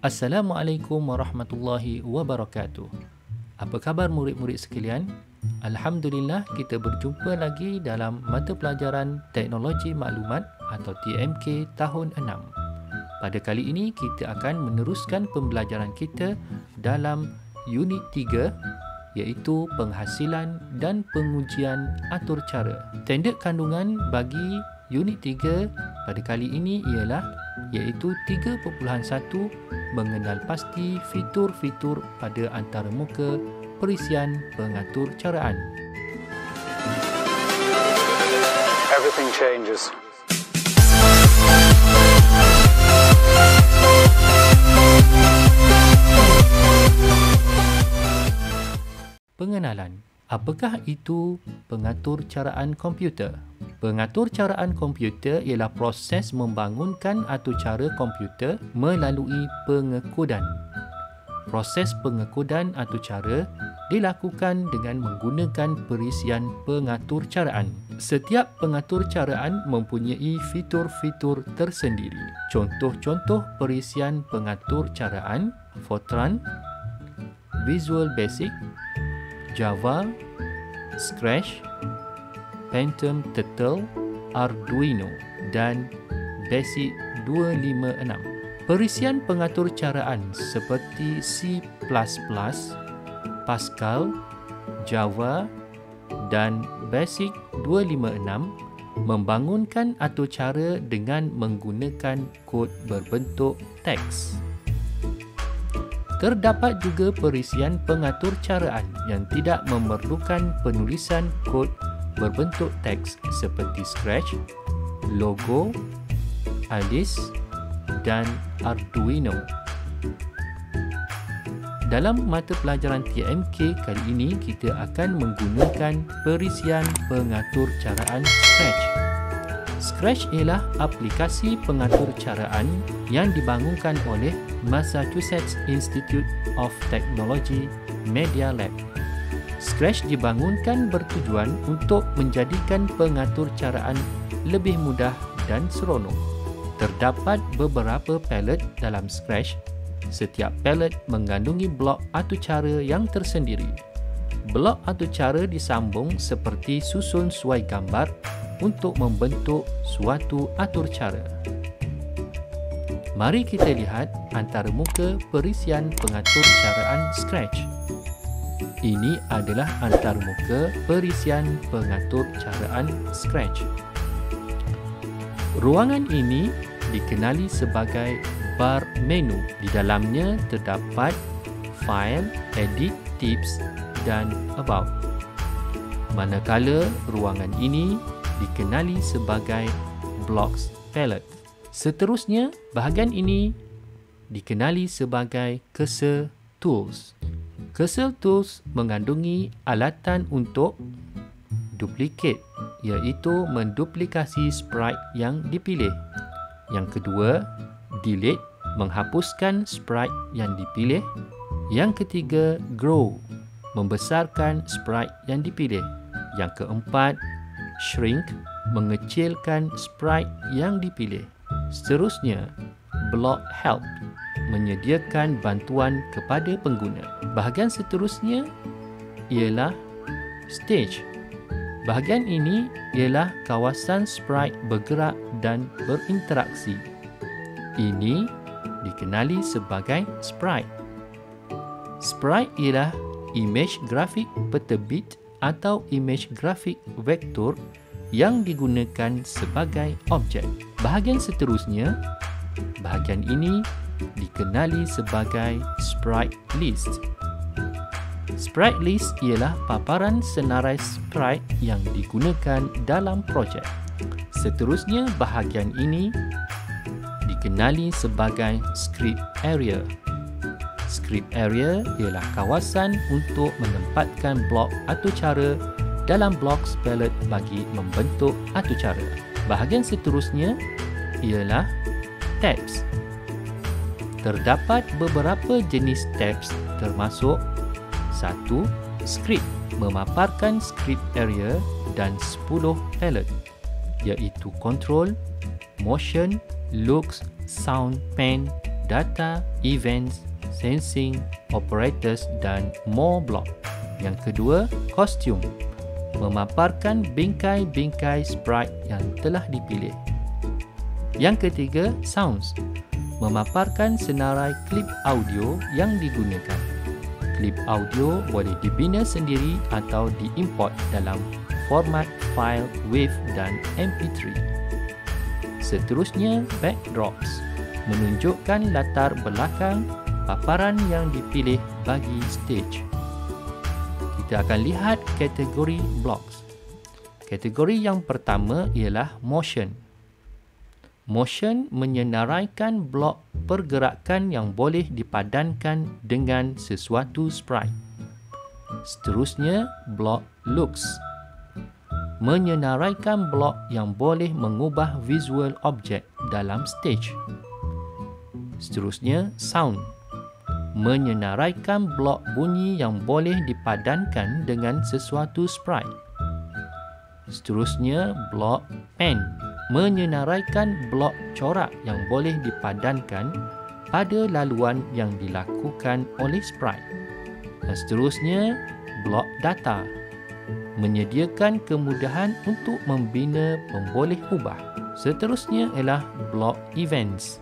Assalamualaikum warahmatullahi wabarakatuh. Apa khabar murid-murid sekalian? Alhamdulillah, kita berjumpa lagi dalam mata pelajaran Teknologi Maklumat atau TMK tahun 6. Pada kali ini kita akan meneruskan pembelajaran kita dalam unit 3 iaitu penghasilan dan pengujian atur cara. Standard kandungan bagi unit 3 pada kali ini ialah iaitu 3.1 mengenal pasti fitur-fitur pada antarmuka perisian pengatur caraan. Everything changes. Pengenalan. Apakah itu pengatur caraan komputer? Pengatur caraan komputer ialah proses membangunkan atur cara komputer melalui pengekodan. Proses pengekodan atur cara dilakukan dengan menggunakan perisian pengatur caraan. Setiap pengatur caraan mempunyai fitur-fitur tersendiri. Contoh-contoh perisian pengatur caraan: Fortran, Visual Basic, Java, Scratch, Pentium Turtle, Arduino dan Basic 256. Perisian pengatur caraan seperti C++, Pascal, Java dan Basic 256 membangunkan atur cara dengan menggunakan kod berbentuk teks. Terdapat juga perisian pengatur caraan yang tidak memerlukan penulisan kod berbentuk teks seperti Scratch, Logo, Alice dan Arduino. Dalam mata pelajaran TMK kali ini, kita akan menggunakan perisian pengatur caraan Scratch. Scratch ialah aplikasi pengatur caraan yang dibangunkan oleh Massachusetts Institute of Technology Media Lab. Scratch dibangunkan bertujuan untuk menjadikan pengatur caraan lebih mudah dan seronok. Terdapat beberapa palette dalam Scratch. Setiap palette mengandungi blok atur cara yang tersendiri. Blok atur cara disambung seperti susun suai gambar untuk membentuk suatu atur cara. Mari kita lihat antarmuka perisian pengatur caraan Scratch. Ini adalah antarmuka perisian pengatur caraan Scratch. Ruangan ini dikenali sebagai bar menu. Di dalamnya terdapat File, Edit, Tips dan About. Manakala ruangan ini dikenali sebagai Blocks Palette. Seterusnya, bahagian ini dikenali sebagai Cursor Tools. Cursor Tools mengandungi alatan untuk duplicate, iaitu menduplikasi sprite yang dipilih. Yang kedua, delete, menghapuskan sprite yang dipilih. Yang ketiga, grow, membesarkan sprite yang dipilih. Yang keempat, shrink, mengecilkan sprite yang dipilih. Seterusnya, block help, menyediakan bantuan kepada pengguna. Bahagian seterusnya ialah stage. Bahagian ini ialah kawasan sprite bergerak dan berinteraksi. Ini dikenali sebagai sprite. Sprite ialah imej grafik peterbit atau imej grafik vektor yang digunakan sebagai objek. Bahagian seterusnya, bahagian ini dikenali sebagai sprite list. Sprite list ialah paparan senarai sprite yang digunakan dalam projek. Seterusnya, bahagian ini dikenali sebagai script area. Script area ialah kawasan untuk menempatkan blok atur cara dalam blocks palette bagi membentuk atur cara. Bahagian seterusnya ialah tabs. Terdapat beberapa jenis tabs termasuk 1. Script, memaparkan script area dan 10 palette iaitu control, motion, looks, sound, pen data, events, sensing, operators dan more block. Yang kedua, costume, memaparkan bingkai-bingkai sprite yang telah dipilih. Yang ketiga, sounds, memaparkan senarai klip audio yang digunakan. Klip audio boleh dibina sendiri atau diimport dalam format file WAV dan MP3. Seterusnya, backdrops, menunjukkan latar belakang paparan yang dipilih bagi stage. Kita akan lihat kategori blocks. Kategori yang pertama ialah motion. Motion menyenaraikan blok pergerakan yang boleh dipadankan dengan sesuatu sprite. Seterusnya, blok looks, menyenaraikan blok yang boleh mengubah visual objek dalam stage. Seterusnya, sound, menyenaraikan blok bunyi yang boleh dipadankan dengan sesuatu sprite. Seterusnya, blok pen, menyenaraikan blok corak yang boleh dipadankan pada laluan yang dilakukan oleh sprite. Dan seterusnya, blok data, menyediakan kemudahan untuk membina pemboleh ubah. Seterusnya ialah blok events,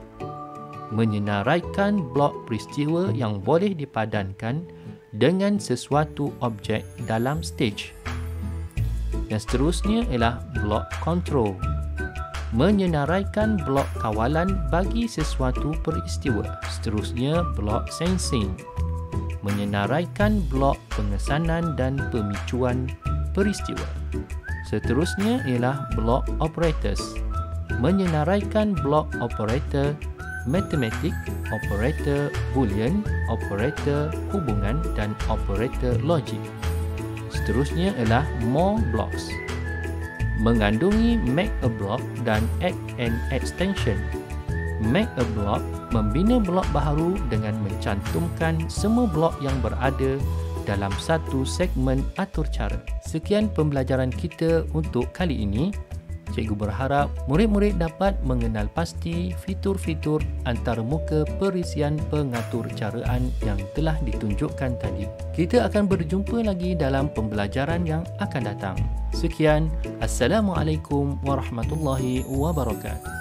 menyenaraikan blok peristiwa yang boleh dipadankan dengan sesuatu objek dalam stage. Dan seterusnya ialah blok control, menyenaraikan blok kawalan bagi sesuatu peristiwa. Seterusnya, blok sensing, menyenaraikan blok pengesanan dan pemicuan peristiwa. Seterusnya ialah blok operators, menyenaraikan blok operator matematik, operator boolean, operator hubungan dan operator logik. Seterusnya ialah more blocks, mengandungi make a block dan add an extension. Make a block membina blok baharu dengan mencantumkan semua blok yang berada dalam satu segmen atur cara. Sekian pembelajaran kita untuk kali ini. Cikgu berharap murid-murid dapat mengenal pasti fitur-fitur antarmuka perisian pengatur caraan yang telah ditunjukkan tadi. Kita akan berjumpa lagi dalam pembelajaran yang akan datang. Sekian, Assalamualaikum warahmatullahi wabarakatuh.